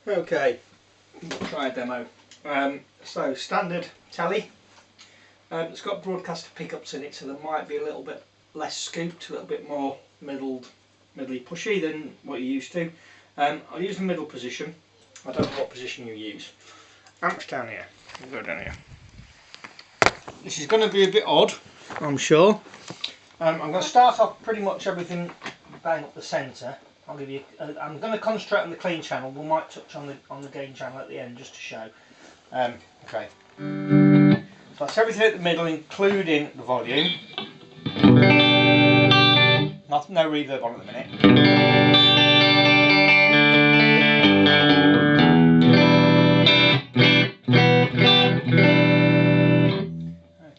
Okay, we'll try a demo. So standard telly. It's got broadcaster pickups in it, so there might be a little bit less scooped, a little bit more middly pushy than what you're used to. I'll use the middle position. I don't know what position you use. Amps down here. We'll go down here. This is going to be a bit odd, I'm sure. I'm going to start off pretty much everything bang up the centre. I'll give you. I'm going to concentrate on the clean channel. We might touch on the gain channel at the end just to show. Okay. So that's everything at the middle, including the volume. No reverb on at the minute.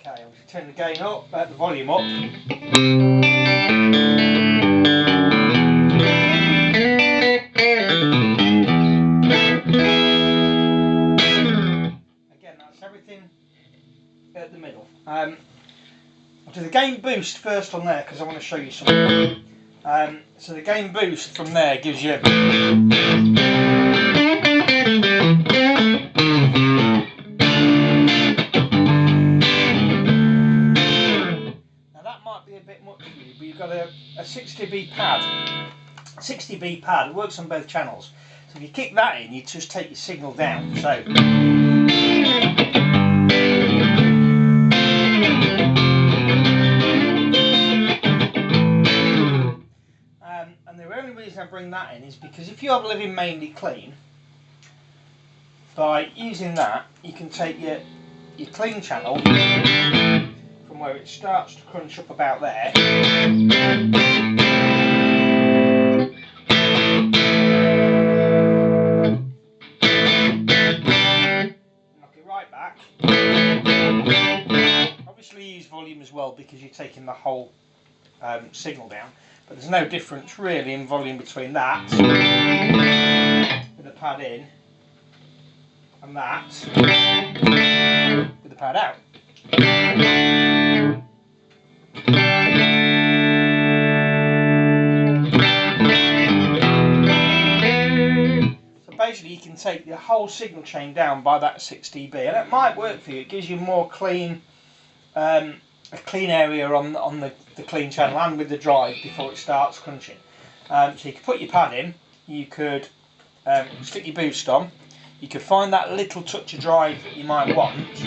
Okay, I'll turn the gain up, the volume up. Again, that's everything at the middle. I'll do the gain boost first on there because I want to show you something. So the gain boost from there gives you. Now that might be a bit much for you, but you've got a 60B pad. 60B pad, it works on both channels. So if you kick that in, you just take your signal down. So. And the only reason I bring that in is because if you're living mainly clean, by using that you can take your clean channel from where it starts to crunch up about there, knock it right back. Obviously use volume as well because you're taking the whole signal down, but there's no difference really in volume between that with the pad in and that with the pad out. So basically you can take the whole signal chain down by that 6 dB, and it might work for you. It gives you more clean a clean area on the clean channel and with the drive before it starts crunching. So you could put your pad in, you could stick your boost on, you could find that little touch of drive that you might want.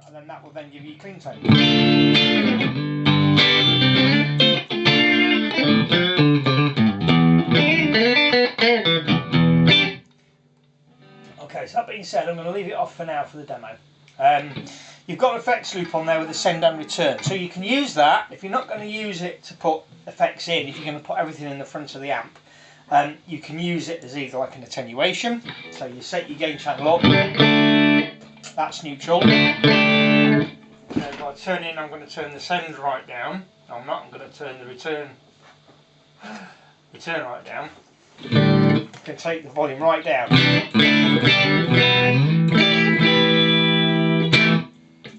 And then that will then give you clean tone. Okay, so that being said, I'm going to leave it off for now for the demo. You've got an effects loop on there with the send and return, so you can use that. If you're not going to use it to put effects in, if you're going to put everything in the front of the amp, you can use it as either like an attenuation, so you set your gain channel up, that's neutral. If I turn in, I'm going to turn the send right down. No, I'm not, I'm going to turn the return right down. You can take the volume right down.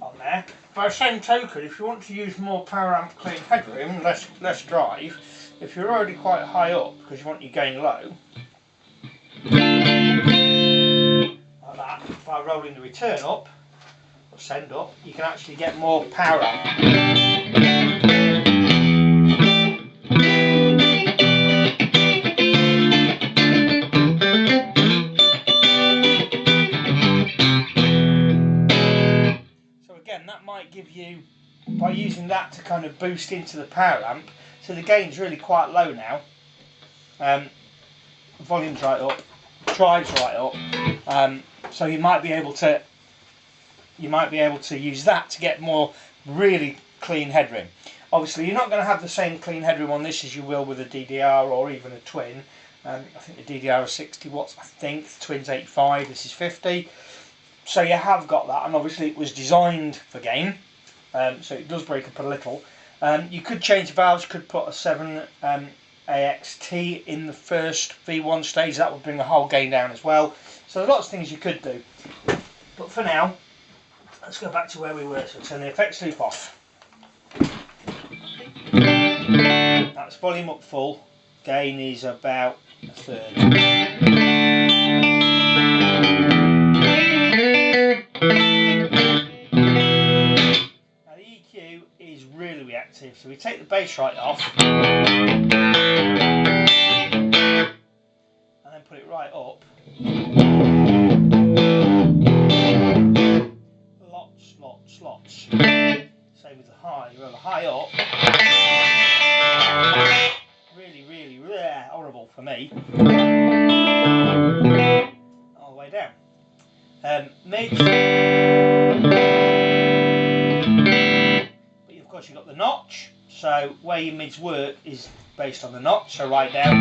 On there. By the same token, if you want to use more power amp clean headroom, less drive, if you're already quite high up because you want your gain low, like that, by rolling the return up or send up, you can actually get more power amp. That might give you, by using that to kind of boost into the power amp, so the gain's really quite low now, volume's right up, drive's right up, so you might be able to use that to get more really clean headroom. Obviously you're not going to have the same clean headroom on this as you will with a DDR or even a twin. I think the DDR is 60 watts, I think, the twin's 85, this is 50. So you have got that, and obviously it was designed for gain, so it does break up a little. You could change the valves, you could put a 7 AXT in the first V1 stage, that would bring the whole gain down as well. So there's lots of things you could do. But for now, let's go back to where we were. So turn the effects loop off. That's volume up full, gain is about a third. Now the EQ is really reactive, so we take the bass right off and then put it right up. Lots. Same with the high. You roll the high up. Really horrible for me. All the way down. Mid. But of course you've got the notch. So where your mids work is based on the notch. So right down.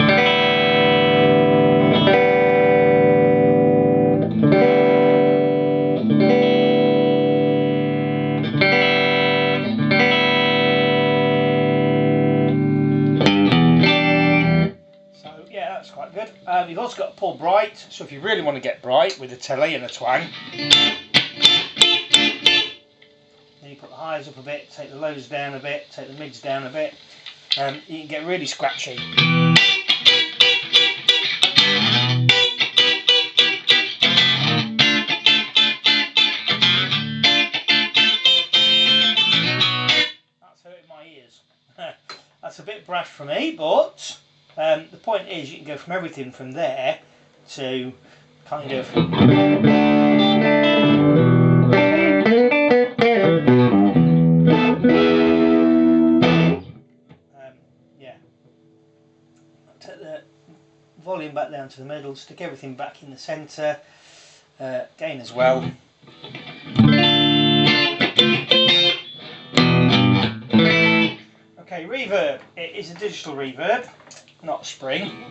That's quite good. You've also got to pull bright, so if you really want to get bright with a telly and a twang, then you put the highs up a bit, take the lows down a bit, take the mids down a bit. You can get really scratchy. That's hurting my ears. That's a bit brash for me, but the point is you can go from everything from there to kind of yeah. Take the volume back down to the middle, stick everything back in the centre, gain as well. Okay, reverb. It is a digital reverb, not spring.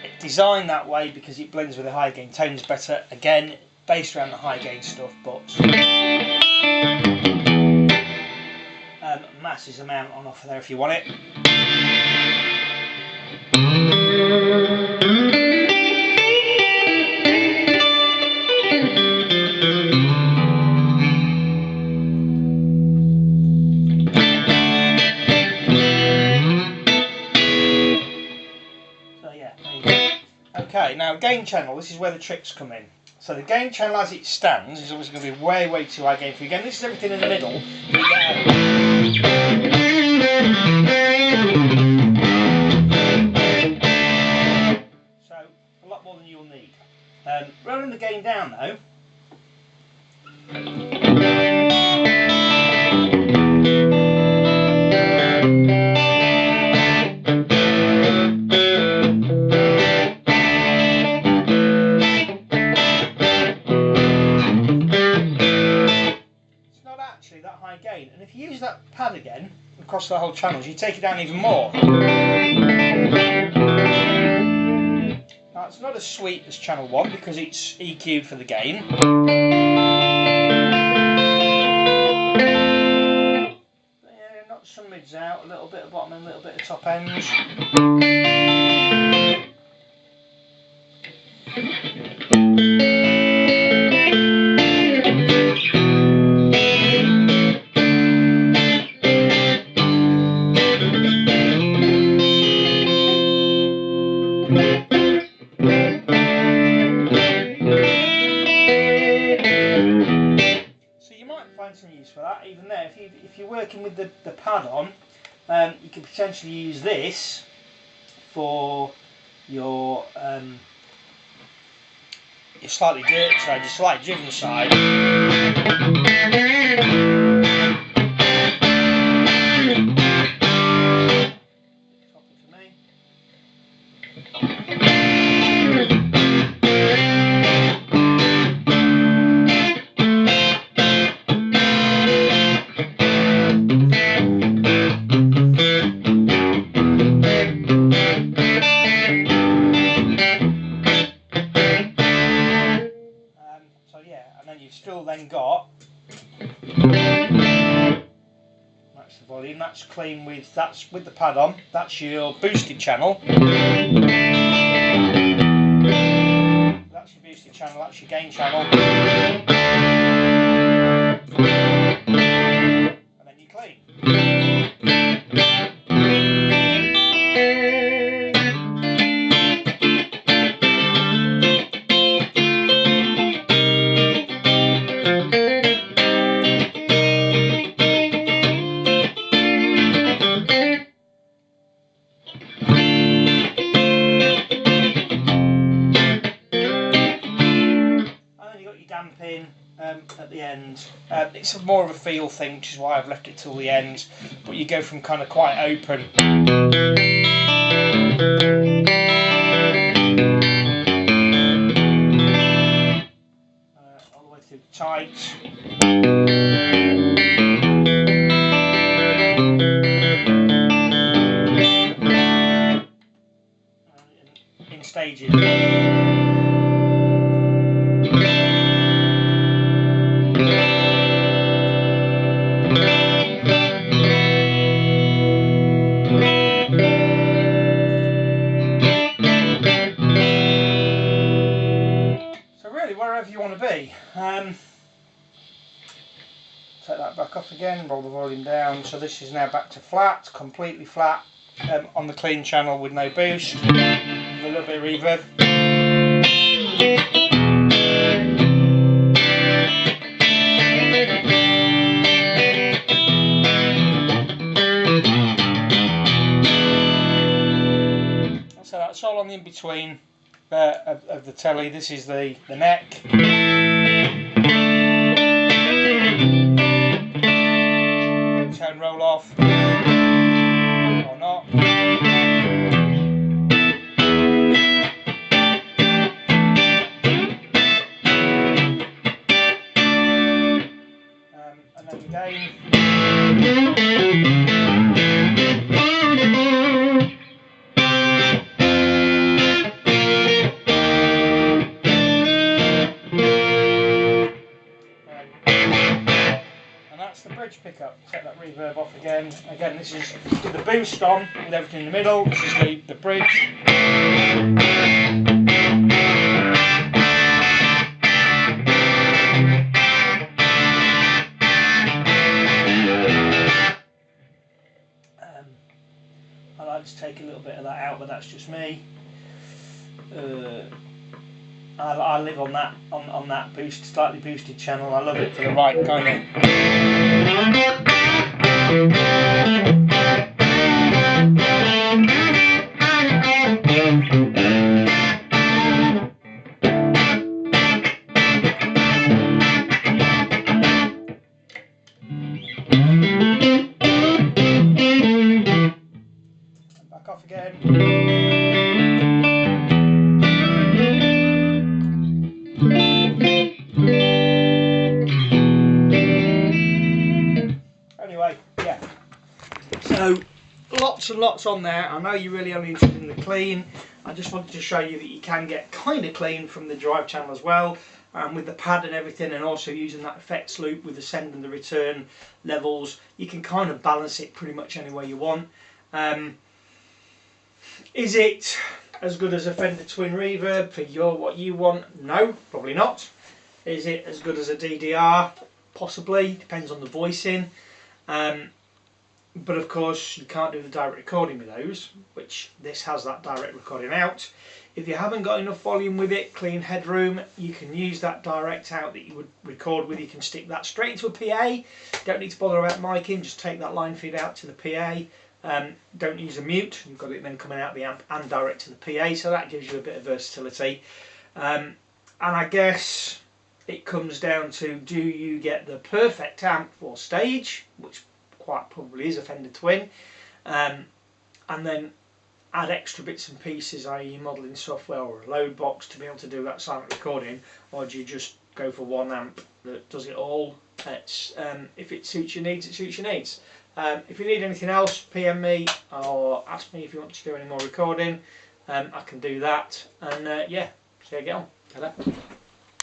It's designed that way because it blends with the high gain tones better. Again, based around the high gain stuff, but massive amount on offer there if you want it. Okay, now gain channel, this is where the tricks come in. So the gain channel as it stands is obviously going to be way too high gain for you. Again, this is everything in the middle. So, a lot more than you'll need. Rolling the gain down though. That high gain, and if you use that pad again across the whole channels, you take it down even more. Now it's not as sweet as channel 1 because it's EQ'd for the gain. But yeah, knock some mids out, a little bit of bottom end, a little bit of top ends. Some use for that. Even there, if you're working with the pad on, you can potentially use this for your slightly dirty side, your slightly driven side. Copy for me. You've still then got, that's the volume, that's clean with, that's with the pad on, that's your boosted channel, that's your boosted channel, that's your gain channel, and then you clean. it's more of a feel thing, which is why I've left it till the end. But you go from kind of quite open all the way through tight. In stages. So really, wherever you want to be. Take that back off again, roll the volume down. So this is now back to flat, completely flat, on the clean channel with no boost, with a little bit of reverb. So that's all on the in-between of the telly. This is the neck. Tone roll off or not. And then again. And that's the bridge pickup. Take that reverb off again. Again, this is with the boost on, with everything in the middle. This is the bridge. I like to take a little bit of that out, but that's just me. I live on that slightly boosted channel. I love it for the right kind of. Back off again. Anyway, yeah, so lots and lots on there. I know you're really only interested in the clean. I just wanted to show you that you can get kind of clean from the drive channel as well, with the pad and everything, and also using that effects loop with the send and the return levels. You can kind of balance it pretty much any way you want. Is it as good as a Fender Twin Reverb for what you want? No, probably not. Is it as good as a DDR? Possibly, depends on the voicing. But of course you can't do the direct recording with those, which this has that direct recording out. If you haven't got enough volume with it, clean headroom, you can use that direct out that you would record with. You can stick that straight into a PA. Don't need to bother about miking, just take that line feed out to the PA. Don't use a mute, you've got it then coming out the amp and direct to the PA, so that gives you a bit of versatility. And I guess it comes down to, do you get the perfect amp for stage, which quite probably is a Fender Twin, and then add extra bits and pieces, i.e. modelling software or a load box to be able to do that silent recording, or do you just go for one amp that does it all? If it suits your needs, it suits your needs. If you need anything else, PM me or ask me if you want to do any more recording. I can do that, and yeah, see how you get on. Ta-da.